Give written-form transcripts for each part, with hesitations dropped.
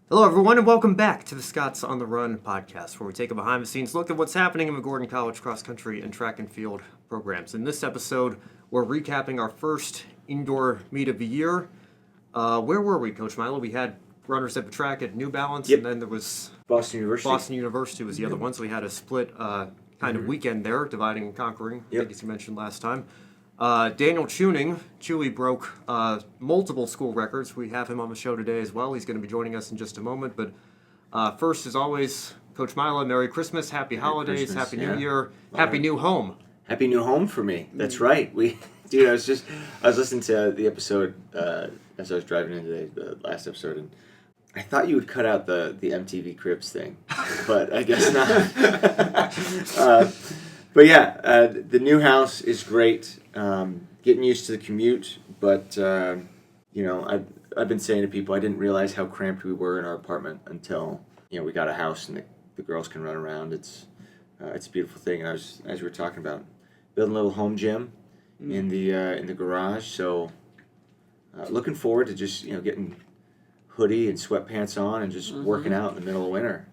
Hello, everyone, and welcome back to the Scots on the Run podcast, where we take a behind-the-scenes look at what's happening in the Gordon College cross-country and track and field programs. In this episode, we're recapping our first indoor meet of the year. Where were we, Coach Miela? We had runners at the track at New Balance, Yep. and then there was Boston University. Boston University was the other one, so we had a split kind of weekend there, dividing and conquering, I think as you mentioned last time. Daniel Chewning, Chewy broke multiple school records. We have him on the show today as well. He's going to be joining us in just a moment. But first, as always, Coach Miela, Merry Christmas, Happy Holidays, Christmas, Happy New Year, Happy New Home. Happy new home for me. That's right. I was listening to the episode as I was driving in today, the last episode, and I thought you would cut out the MTV Cribs thing, but I guess not. But yeah, the new house is great. Getting used to the commute, but I've been saying to people I didn't realize how cramped we were in our apartment until we got a house and the girls can run around. It's a beautiful thing. And as we were talking about, building a little home gym in the garage. So looking forward to just getting hoodie and sweatpants on and just working out in the middle of winter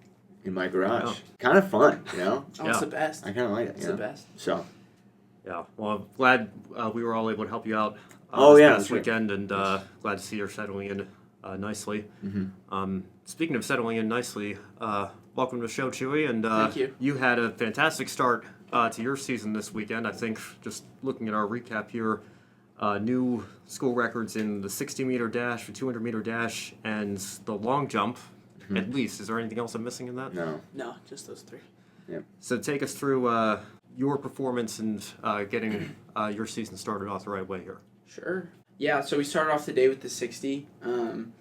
in my garage. Yeah. Kind of fun, Oh, it's the best. I kind of like it. It's the best. So. Yeah, well, I'm glad we were all able to help you out Oh, this yeah, past sure. weekend, and glad to see you're settling in nicely. Mm-hmm. Speaking of settling in nicely, welcome to the show, Chewy. And Thank you. You had a fantastic start to your season this weekend. I think just looking at our recap here, new school records in the 60-meter dash, the 200-meter dash, and the long jump, at least. Is there anything else I'm missing in that? No, just those three. Yep. So take us through your performance and getting your season started off the right way here. Sure. Yeah, so we started off the day with the 60. And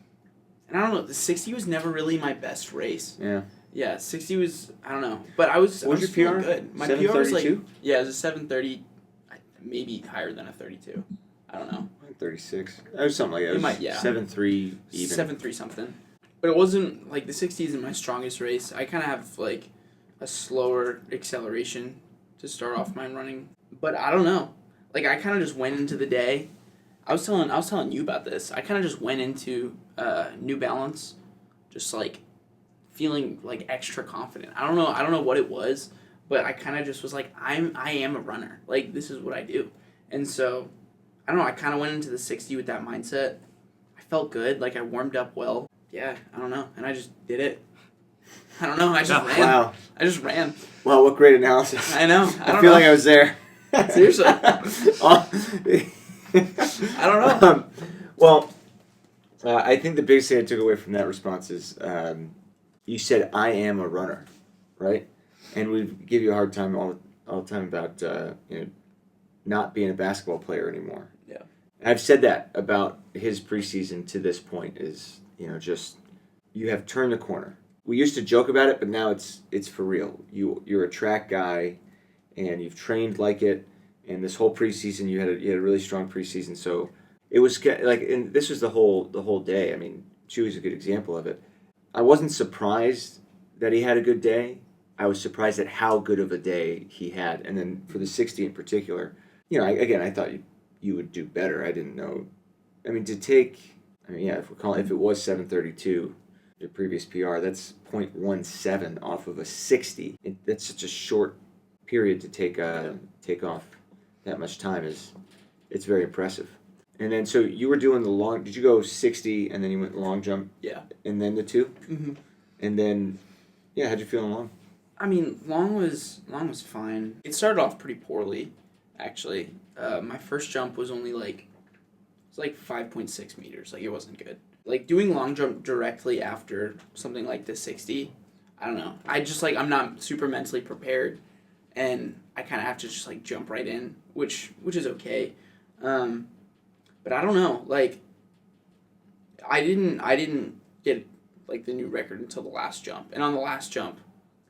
I don't know, the 60 was never really my best race. Yeah. Yeah, 60 was, I don't know. But I was What was your feeling PR? good. My PR was like, 7:32? yeah, it was a 7:30, maybe higher than a 32. I don't know. 36. That was something like that. It It might, yeah. 7.3 even. 7:3 something. But it wasn't, like, the 60 isn't my strongest race. I kind of have, like, a slower acceleration to start off my running. But I don't know. Like, I kind of just went into the day. I was telling you about this. I kind of just went into New Balance just, like, feeling, like, extra confident. I don't know what it was, but I kind of just was like, I am a runner. Like, this is what I do. And so, I don't know, I kind of went into the 60 with that mindset. I felt good. Like, I warmed up well. Yeah, I don't know. And I just did it. I don't know. I just ran. Wow. I just ran. Wow, what great analysis. I know. I feel like I was there. Seriously. Oh. I don't know. I think the biggest thing I took away from that response is you said, I am a runner, right? And we give you a hard time all the time about not being a basketball player anymore. Yeah. I've said that about his preseason to this point is, just you have turned the corner. We used to joke about it, but now it's for real. You're a track guy, and you've trained like it. And this whole preseason, you had a really strong preseason. So it was like, and this was the whole day. I mean, Chewy's a good example of it. I wasn't surprised that he had a good day. I was surprised at how good of a day he had. And then for the 60 in particular, I thought you would do better. I didn't know. I mean, if it was 7:32. Your previous PR, that's 0.17 off of a 60. That's such a short period to take off that much time. It's very impressive. And then, so you were doing the long, did you go 60 and then you went long jump? Yeah. And then the 2? Mm-hmm. And then, how'd you feel in long? I mean, long was fine. It started off pretty poorly, actually. My first jump was only like 5.6 meters. Like, it wasn't good. Like, doing long jump directly after something like the 60, I don't know. I just, I'm not super mentally prepared, and I kind of have to just, jump right in, which is okay. But I don't know. Like, I didn't get, the new record until the last jump. And on the last jump,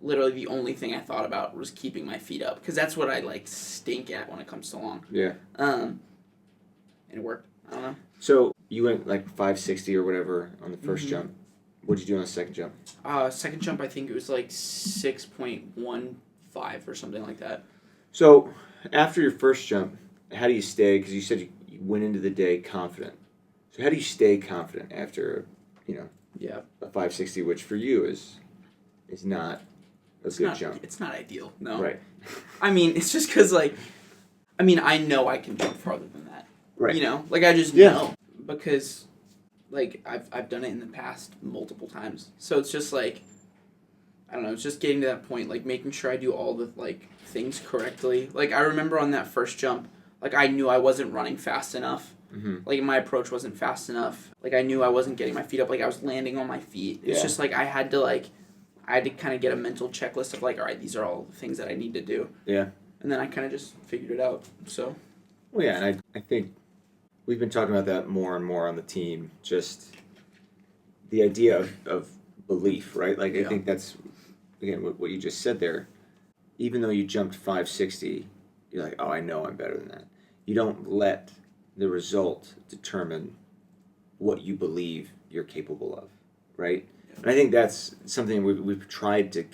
literally the only thing I thought about was keeping my feet up, because that's what I, stink at when it comes to long. Yeah. And it worked. I don't know. So you went 560 or whatever on the first jump. What did you do on the second jump? Second jump, I think it was 6.15 or something like that. So after your first jump, how do you stay? Because you said you went into the day confident. So how do you stay confident after, Yeah. a 560, which for you is not a good jump. It's not ideal. No. Right. I mean, it's just because I know I can jump farther than that. Right. You know, I just know because, I've done it in the past multiple times. So it's just I don't know. It's just getting to that point, making sure I do all the things correctly. I remember on that first jump, I knew I wasn't running fast enough. Mm-hmm. My approach wasn't fast enough. I knew I wasn't getting my feet up. I was landing on my feet. It's just I had to kind of get a mental checklist of all right, these are all the things that I need to do. Yeah. And then I kind of just figured it out. So. Well, yeah, and I think we've been talking about that more and more on the team. Just the idea of belief, right? I think that's, again, what you just said there. Even though you jumped 560, you're like, oh, I know I'm better than that. You don't let the result determine what you believe you're capable of, right? Yeah. And I think that's something we've tried to,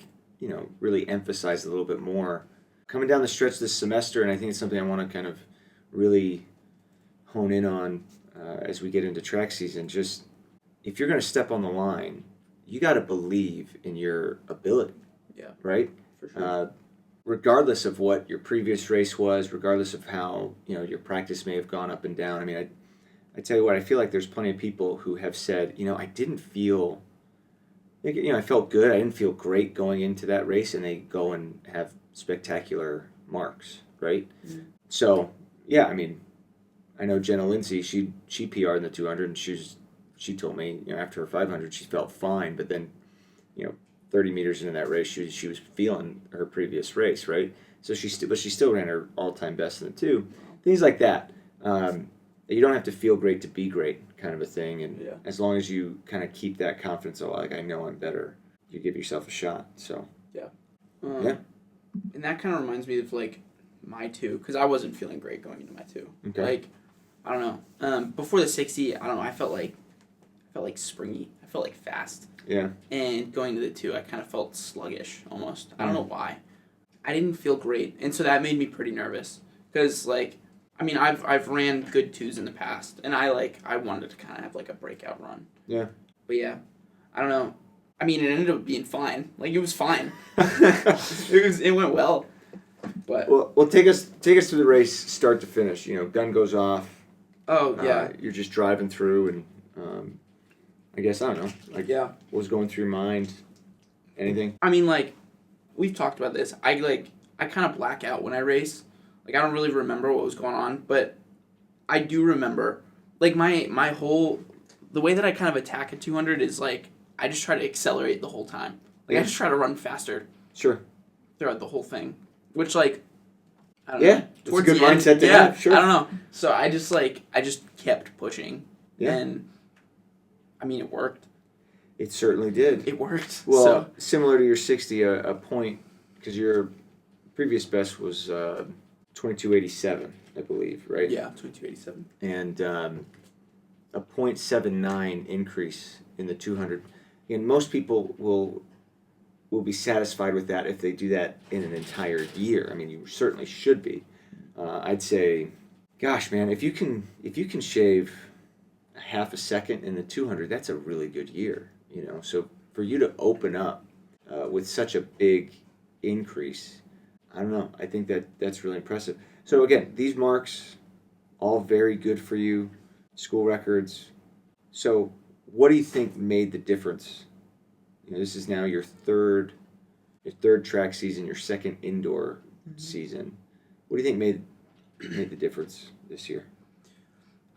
really emphasize a little bit more coming down the stretch this semester, and I think it's something I want to kind of really hone in on as we get into track season. Just if you're going to step on the line, you got to believe in your ability. Yeah. Right? For sure. Regardless of what your previous race was, regardless of how your practice may have gone up and down. I mean, I tell you what, I feel like there's plenty of people who have said, I didn't feel, I felt good. I didn't feel great going into that race, and they go and have spectacular marks, right? Mm-hmm. So, yeah, I mean, I know Jenna Lindsay, she PR'd in the 200, and she told me, after her 500, she felt fine, but then, 30 meters into that race, she was feeling her previous race, right? So she still ran her all-time best in the 2. Things like that. You don't have to feel great to be great, kind of a thing. And as long as you kind of keep that confidence, I know I'm better, you give yourself a shot. So And that kind of reminds me of my 2, because I wasn't feeling great going into my 2. Okay. I don't know. Before the 60, I don't know. I felt springy. I felt fast. Yeah. And going to the 2, I kind of felt sluggish almost. I don't know why. I didn't feel great, and so that made me pretty nervous because I've ran good 2s in the past, and I wanted to kind of have a breakout run. Yeah. But yeah, I don't know. I mean, it ended up being fine. It was fine. It went well. But well, take us through the race, start to finish. Gun goes off. Oh yeah. You're just driving through, and I guess I don't know. What was going through your mind? Anything? I mean, we've talked about this. I kind of black out when I race. I don't really remember what was going on, but I do remember my whole the way that I kind of attack a 200 is I just try to accelerate the whole time. I just try to run faster. Sure. Throughout the whole thing, which I don't know. It's a good mindset to have. Sure. I don't know. So I just kept pushing. Yeah. And I mean, it worked. It certainly did. It worked. Well, similar to your 60, a point, because your previous best was 2287, I believe, right? Yeah, 2287. And a .79 increase in the 200. And most people will be satisfied with that if they do that in an entire year. I mean, you certainly should be. I'd say, gosh, man, if you can shave a half a second in the 200, that's a really good year. So for you to open up with such a big increase, I don't know. I think that's really impressive. So again, these marks, all very good for you, school records. So what do you think made the difference? This is now your third track season, your second indoor season. What do you think made the difference this year?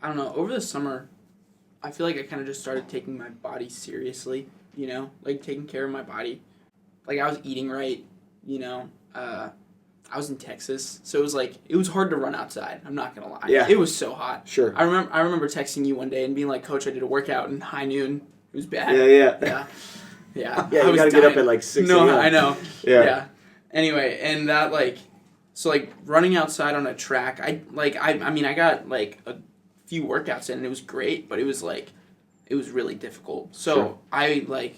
I don't know. Over the summer, I feel I kind of just started taking my body seriously, taking care of my body. I was eating right, I was in Texas, so it was hard to run outside. I'm not gonna lie. Yeah. It was so hot. Sure. I remember texting you one day and being like, "Coach, I did a workout in high noon. It was bad." Yeah. Yeah. Yeah, you gotta get up at 6 a.m. No, I know. Yeah. Anyway, and that running outside on a track, I got a few workouts in and it was great, but it was really difficult. So sure.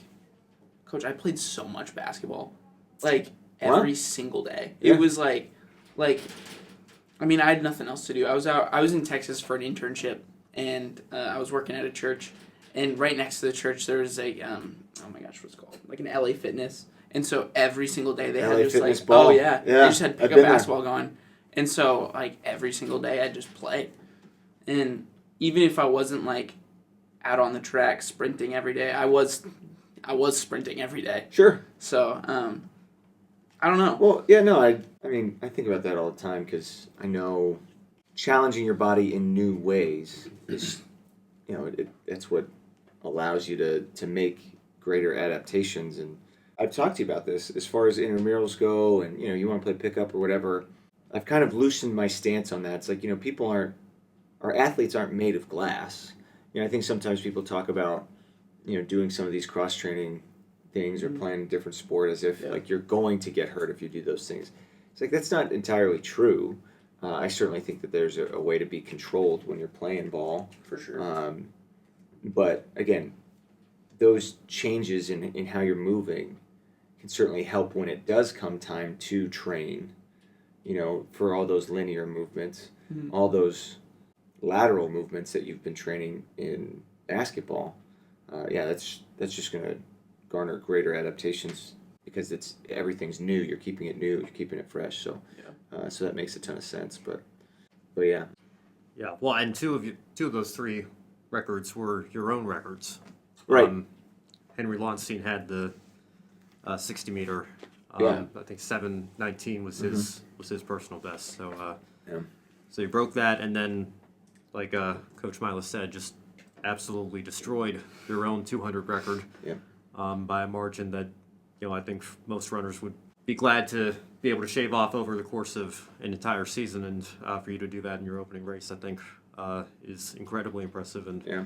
Coach, I played so much basketball. Every single day. It was I had nothing else to do. I was in Texas for an internship, and I was working at a church, And right next to the church, there was a, oh my gosh, what's it called? Like an LA Fitness. And so every single day they LA had just Fitness like, ball. oh yeah, Yeah, they just had I've pickup been there. basketball going. And so like every single day I'd just play. And even if I wasn't like out on the track sprinting every day, I was sprinting every day. Sure. So, I don't know. Well, yeah, no, I mean, I think about that all the time because I know challenging your body in new ways is, it's what allows you to make greater adaptations. And I've talked to you about this as far as intramurals go, and you want to play pickup or whatever. I've kind of loosened my stance on that. It's like our athletes aren't made of glass. I think sometimes people talk about doing some of these cross training things or playing a different sport as if like you're going to get hurt if you do those things. It's like that's not entirely true. I certainly think that there's a way to be controlled when you're playing ball. For sure. But again, those changes in how you're moving can certainly help when it does come time to train, for all those linear movements, all those lateral movements that you've been training in basketball. That's just going to garner greater adaptations because everything's new. You're keeping it new. You're keeping it fresh. So, so that makes a ton of sense. But yeah. Yeah. Well, and two of those three records were your own records. Right. Henry Lonstein had the 60 meter. Yeah. I think 7:19 was his personal best. So Yeah. so you broke that, and then like Coach Miela said, just absolutely destroyed your own 200 record. Yeah. By a margin that I think most runners would be glad to be able to shave off over the course of an entire season, and for you to do that in your opening race, I think is incredibly impressive, and Yeah.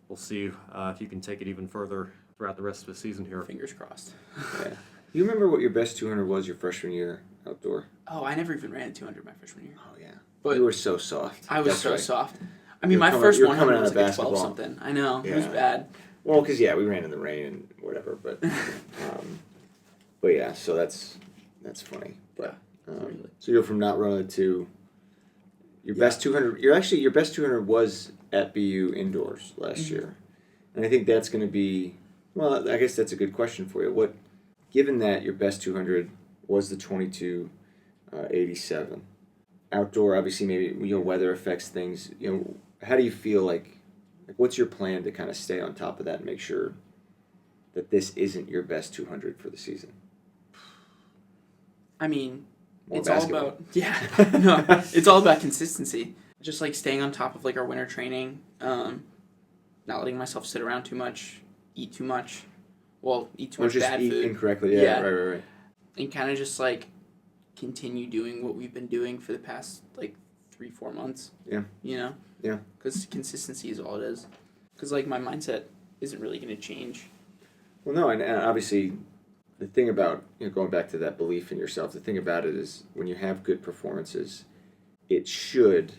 we'll see if you can take it even further throughout the rest of the season here. Fingers crossed. Yeah. You remember what your best 200 was your freshman year outdoor? Oh, I never even ran 200 my freshman year. Oh yeah. But you were so soft. I was That's so right. soft. I mean, You're my coming- first you're 100 coming was out of like a 12 basketball. something. I know. It was Yeah. bad. Well, because we ran in the rain and whatever, but yeah. So that's funny. But so you go from not running to your best 200. Your best 200 was at BU indoors last year, and I think that's going to be. Well, I guess that's a good question for you. Given that your best 200 was the 22:87, outdoor obviously maybe weather affects things. How do you feel like what's your plan to kind of stay on top of that and make sure that this isn't your best 200 for the season? I mean, More it's basketball. all about no, it's all about consistency. Just like staying on top of like our winter training, not letting myself sit around too much, eat too much. Well, eat too Or much just bad eat food. incorrectly. Yeah. Right. And kind of just like continue doing what we've been doing for the past like 3-4 months. Yeah. Yeah. Because consistency is all it is. Because like my mindset isn't really going to change. Well, no, and obviously the thing about going back to that belief in yourself, the thing about it is when you have good performances, it should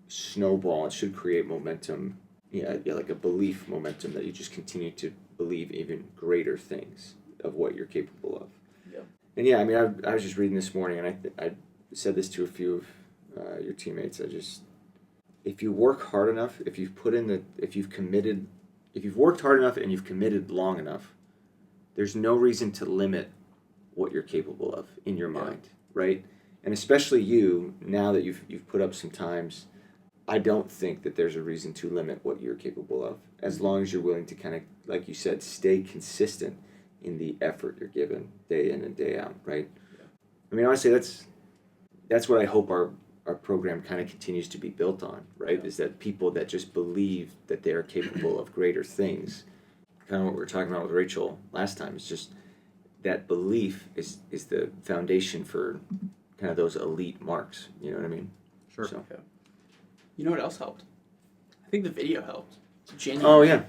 snowball. It should create momentum. Yeah, like a belief momentum that you just continue to believe even greater things of what you're capable of. Yeah. And yeah, I mean, I was just reading this morning, and I said this to a few of your teammates. If you work hard enough, if you've worked hard enough and you've committed long enough, there's no reason to limit what you're capable of in your mind, right? And especially you, now that you've put up some times, I don't think that there's a reason to limit what you're capable of, as long as you're willing to kind of, like you said, stay consistent in the effort you're given day in and day out, right? Yeah. I mean, honestly, that's what I hope our program kind of continues to be built on, right? Yeah. Is that people that just believe that they are capable of greater things. Kind of what we were talking about with Rachel last time. It's just that belief is the foundation for kind of those elite marks. You know what I mean? Sure. So. Yeah. You know what else helped? I think the video helped. Genuinely. Oh yeah.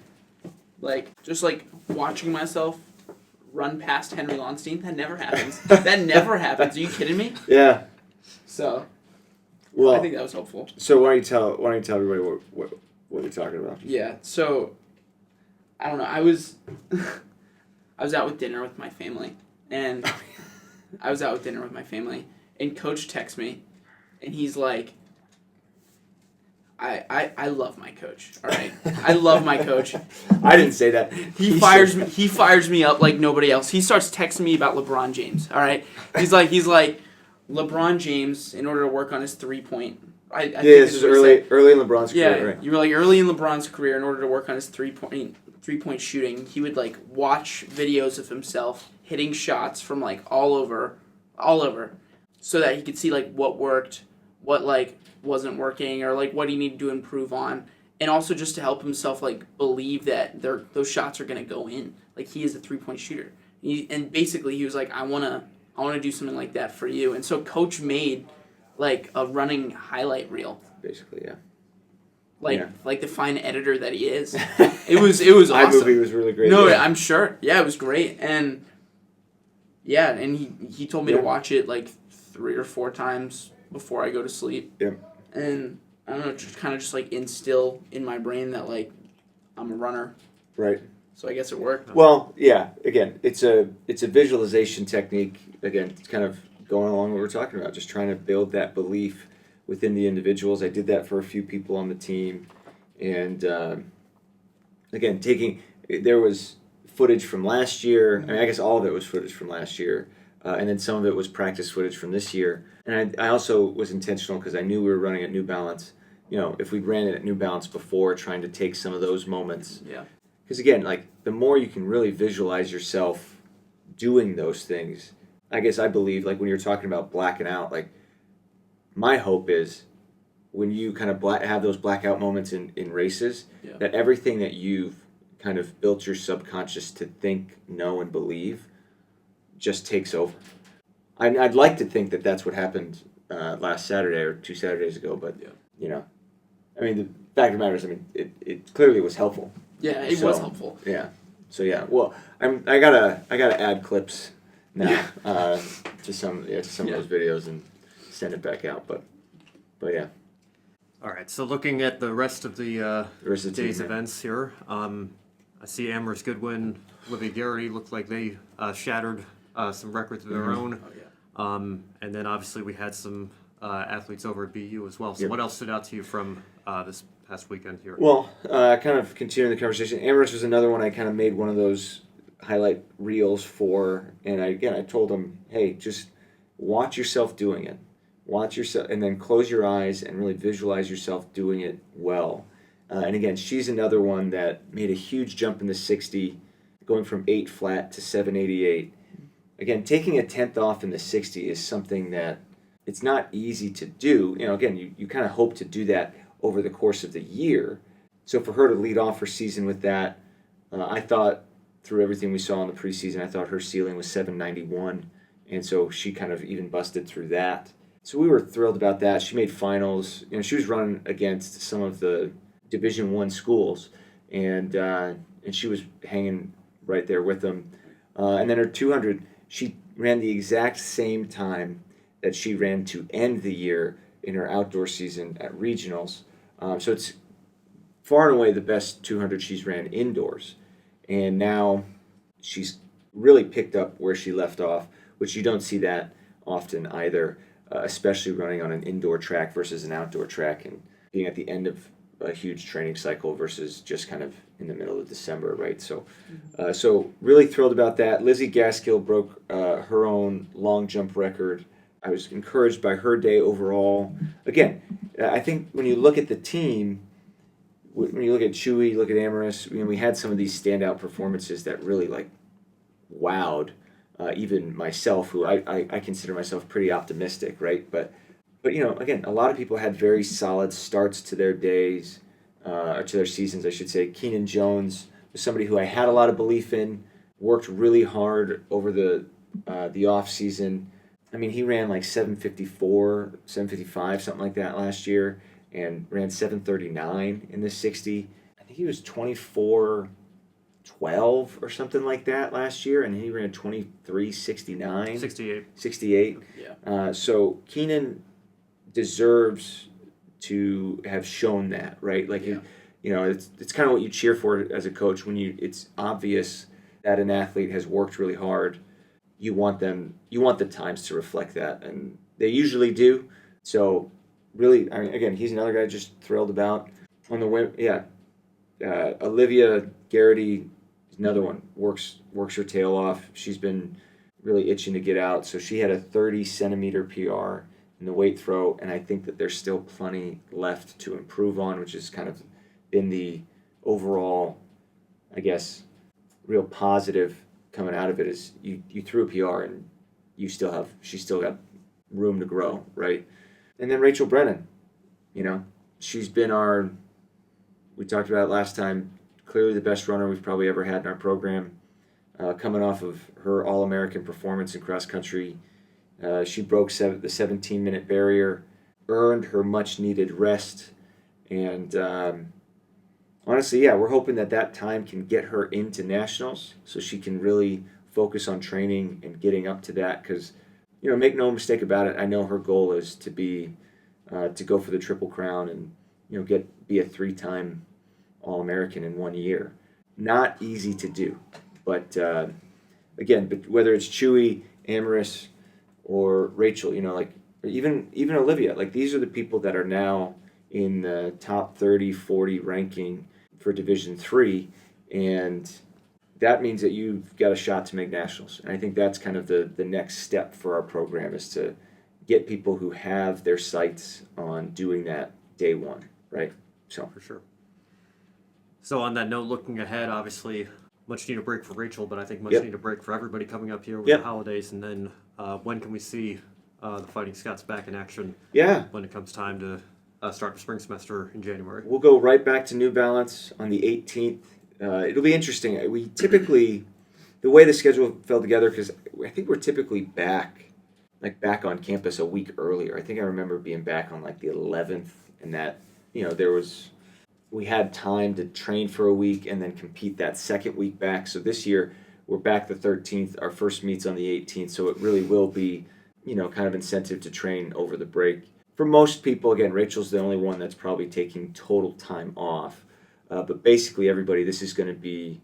Like just like watching myself run past Henry Lonstein. That never happens. That never happens. Are you kidding me? Yeah. So. Well, I think that was helpful. So why don't you tell everybody what you're talking about? Yeah. So, I don't know. I was out with dinner with my family, and and Coach texts me, and he's like, I love my coach. All right, I love my coach. I didn't say that. He fires me up like nobody else. He starts texting me about LeBron James. All right, he's like LeBron James in order to work on his 3-point. I think this is early in LeBron's career. Yeah, Right. you were like early in LeBron's career in order to work on his 3-point shooting. He would like watch videos of himself hitting shots from like all over, so that he could see like what worked, what like wasn't working, or like what he needed to improve on, and also just to help himself like believe that those shots are gonna go in. Like he is a 3-point shooter, and basically he was like, I wanna do something like that for you. And so Coach made like a running highlight reel. Basically, yeah. Like the fine editor that he is. It was awesome. iMovie was really great. No, yeah. I'm sure. Yeah, it was great. And yeah, and he told me to watch it like 3 or 4 times before I go to sleep. Yeah. And I don't know, just like instill in my brain that like I'm a runner. Right. So I guess it worked. Well, yeah. Again, it's a visualization technique. Again, it's kind of going along what we're talking about, just trying to build that belief within the individuals. I did that for a few people on the team, and again, there was footage from last year. I mean, I guess all of it was footage from last year, and then some of it was practice footage from this year. And I also was intentional because I knew we were running at New Balance. You know, if we'd ran it at New Balance before, trying to take some of those moments. Yeah. Because again, like the more you can really visualize yourself doing those things, I guess I believe, like when you're talking about blacking out, like my hope is when you kind of have those blackout moments in races, that everything that you've kind of built your subconscious to think, know, and believe just takes over. I'd like to think that that's what happened last Saturday or 2 Saturdays ago, but you know, I mean, the fact of the matter is, I mean, it clearly was helpful. Yeah, it was helpful. Yeah. So yeah, well, I gotta add clips now to some of those videos and send it back out. But yeah. All right. So looking at the rest of the day's team, events here, I see Amherst Goodwin, Libby Garrity looked like they shattered some records of their own. Oh, yeah. And then obviously we had some athletes over at BU as well. So Yep. what else stood out to you from this past weekend here? Well, kind of continuing the conversation, Amherst was another one I kind of made one of those highlight reels for, and I told them, hey, just watch yourself doing it. Watch yourself, and then close your eyes and really visualize yourself doing it well. And again, she's another one that made a huge jump in the 60, going from 8 flat to 788. Again, taking a 10th off in the 60 is something that it's not easy to do. You know, again, you kind of hope to do that over the course of the year. So for her to lead off her season with that, I thought through everything we saw in the preseason, I thought her ceiling was 791, and so she kind of even busted through that. So we were thrilled about that. She made finals. You know, she was running against some of the Division I schools, and she was hanging right there with them. And then her 200, she ran the exact same time that she ran to end the year in her outdoor season at regionals. So it's far and away the best 200 she's ran indoors. And now she's really picked up where she left off, which you don't see that often either, especially running on an indoor track versus an outdoor track and being at the end of a huge training cycle versus just kind of in the middle of December, right? So so really thrilled about that. Lizzie Gaskill broke her own long jump record. I was encouraged by her day overall. Again, I think when you look at the team, when you look at Chewy, you look at Amherst, we had some of these standout performances that really like wowed even myself, who I consider myself pretty optimistic, right? But you know, again, a lot of people had very solid starts to their days, or to their seasons, I should say. Keenan Jones was somebody who I had a lot of belief in, worked really hard over the off season. I mean, he ran like 754, 755, something like that last year, and ran 739 in the 60. I think he was 24-12 or something like that last year, and he ran 23-69. 68. Yeah. So Keenan deserves to have shown that, right? Like, you know, it's kind of what you cheer for as a coach when it's obvious that an athlete has worked really hard. You want the times to reflect that, and they usually do. So really, I mean, again, he's another guy just thrilled about. On the women, Olivia Garrity is another one. Works her tail off. She's been really itching to get out. So she had a 30-centimeter PR in the weight throw, and I think that there's still plenty left to improve on, which has kind of been the overall, I guess, real positive coming out of it is you threw a PR and she's still got room to grow, right? And then Rachel Brennan, she's been we talked about it last time, clearly the best runner we've probably ever had in our program. Coming off of her All-American performance in cross country, she broke the 17-minute barrier, earned her much-needed rest, and honestly, we're hoping that time can get her into nationals so she can really focus on training and getting up to that because, make no mistake about it, I know her goal is to go for the Triple Crown and, be a 3-time All-American in 1 year. Not easy to do. But, again, whether it's Chewy, Amaris, or Rachel, or even Olivia, these are the people that are now in the top 30, 40 ranking for Division III, and that means that you've got a shot to make nationals. And I think that's kind of the next step for our program is to get people who have their sights on doing that day one, right? So for sure. So on that note, looking ahead, obviously, much need a break for Rachel, but I think much need a break for everybody coming up here with the holidays. And then when can we see the Fighting Scots back in action? Yeah. When it comes time to start the spring semester in January. We'll go right back to New Balance on the 18th. It'll be interesting. We typically, the way the schedule fell together, because I think we're typically back on campus a week earlier. I think I remember being back on the 11th, and that, we had time to train for a week and then compete that second week back. So this year we're back the 13th. Our first meet's on the 18th, so it really will be, kind of incentive to train over the break. For most people, again, Rachel's the only one that's probably taking total time off. But basically everybody, this is going to be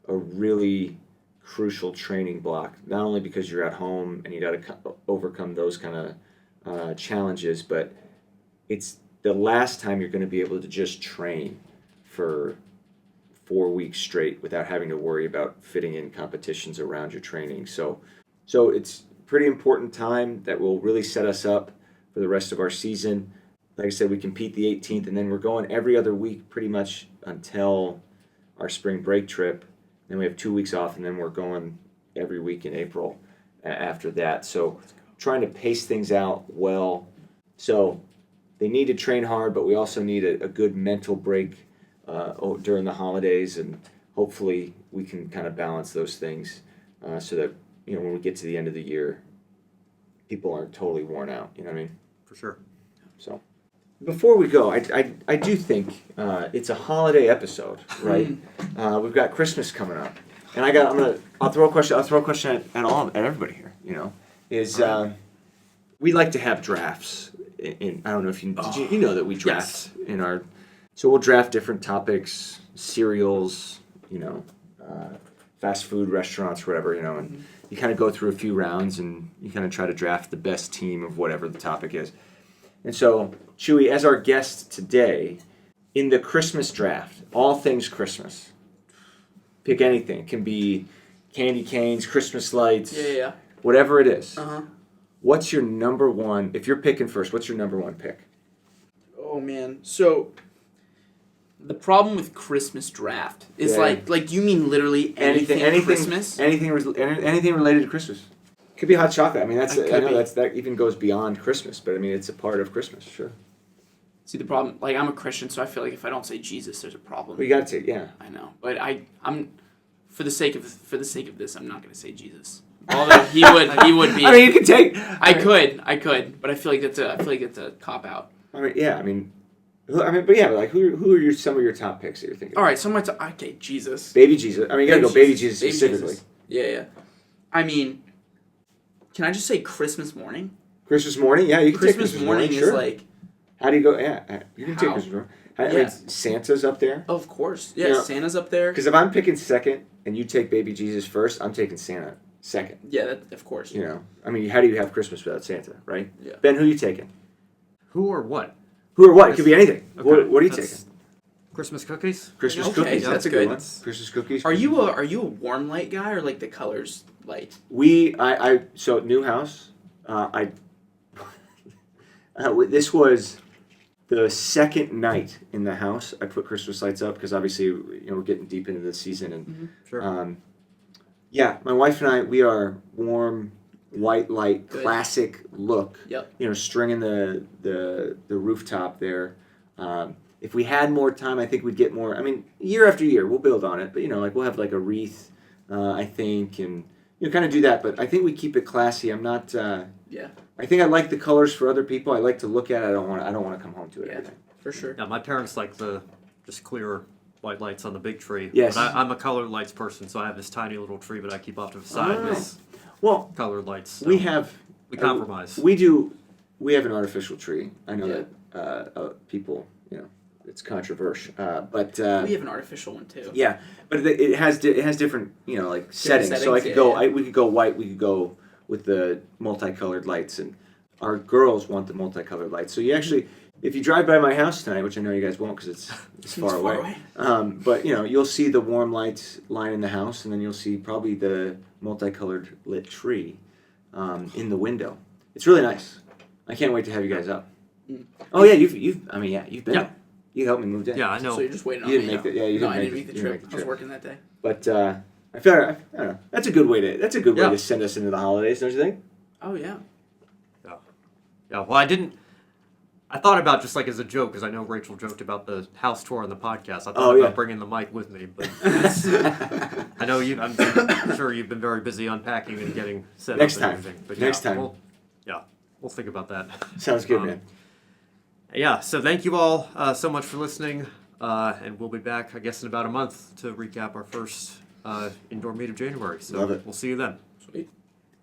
a really crucial training block, not only because you're at home and you got to overcome those kind of challenges, but it's the last time you're going to be able to just train for 4 weeks straight without having to worry about fitting in competitions around your training. So it's a pretty important time that will really set us up for the rest of our season. Like I said, we compete the 18th, and then we're going every other week pretty much until our spring break trip. Then we have 2 weeks off, and then we're going every week in April after that. So trying to pace things out well. So they need to train hard, but we also need a good mental break during the holidays, and hopefully we can kind of balance those things so that when we get to the end of the year, people aren't totally worn out. You know what I mean? For sure. So before we go, I do think it's a holiday episode, right? We've got Christmas coming up, and I'll throw a question at everybody here. We like to have drafts. I don't know if you know that we draft in our, so we'll draft different topics, cereals, fast food restaurants, whatever, and you kind of go through a few rounds and you kind of try to draft the best team of whatever the topic is. And so, Chewy, as our guest today, in the Christmas draft, all things Christmas, pick anything. It can be candy canes, Christmas lights, whatever it is. What's your number one, if you're picking first, what's your number one pick? Oh, man. So, the problem with Christmas draft is you mean literally anything Christmas? Anything related to Christmas. Could be hot chocolate. I mean, that even goes beyond Christmas, but I mean, it's a part of Christmas, sure. See, the problem, I'm a Christian, so I feel like if I don't say Jesus, there's a problem. Well, you got to, I know, but I'm for the sake of this, I'm not going to say Jesus. Although he would be. I mean, you could take. I could, but I feel like that's a cop out. I mean, who are some of your top picks that you're thinking? All right, so okay, Jesus. Baby Jesus. I mean, you gotta go baby Jesus specifically. Jesus. Yeah. I mean, can I just say Christmas morning? Christmas morning, yeah, you can take Christmas morning. Sure. Is How do you go? Yeah, you can take Christmas morning. I mean, Santa's up there. Of course, yeah. Santa's up there. Because if I'm picking second and you take baby Jesus first, I'm taking Santa second. Yeah, of course. I mean, how do you have Christmas without Santa, right? Yeah. Ben, who are you taking? Who or what? Who or what? It could be anything. Okay, What are you that's taking? Christmas cookies? Christmas Okay, cookies. yeah, That's a good. good one. Christmas cookies. Are you a warm light guy or like the colors light? So new house. This was the second night in the house. I put Christmas lights up because obviously, we're getting deep into the season, and Sure. yeah, my wife and I, we are warm, white light, Good. classic look. Yep. Stringing the rooftop there. If we had more time, I think we'd get more. I mean, year after year, we'll build on it, but we'll have like a wreath, I think, and kind of do that. But I think we keep it classy. I'm not. Yeah. I think I like the colors for other people. I like to look at it. I don't want to come home to it Yeah. every day. For sure. Yeah, my parents like the just clear white lights on the big tree. Yes. But I'm a colored lights person, so I have this tiny little tree, but I keep off to the side Oh. with Well, colored lights. So we have. we compromise. We have an artificial tree. I know Yeah. that people, it's controversial, but We have an artificial one too. yeah, but it has different, like settings. So I settings, could yeah, go, yeah. we could go white. We could go with the multicolored lights, and our girls want the multicolored lights. So you actually, if you drive by my house tonight, which I know you guys won't because it's far away. But you'll see the warm lights lining the house, and then you'll see probably the multicolored lit tree in the window. It's really nice. I can't wait to have you guys up. Mm. Oh yeah, you've been. Yeah. You helped me move in. Yeah, I know. So you're just waiting on You me. didn't make the- yeah, you no, didn't I make didn't the- make the you didn't trip. make the I was trip. working that day. But I feel I don't know. That's a good way Yeah. to send us into the holidays, don't you think? Oh yeah. Yeah, well, I thought about just like as a joke, because I know Rachel joked about the house tour on the podcast. I thought about yeah. bringing the mic with me, but I know I'm sure you've been very busy unpacking and getting set Next up and time. everything. But Next time. We'll think about that. Sounds good, Um, man. Yeah, so thank you all so much for listening, and we'll be back, I guess, in about a month to recap our first indoor meet of January. So Love it. we'll see you then.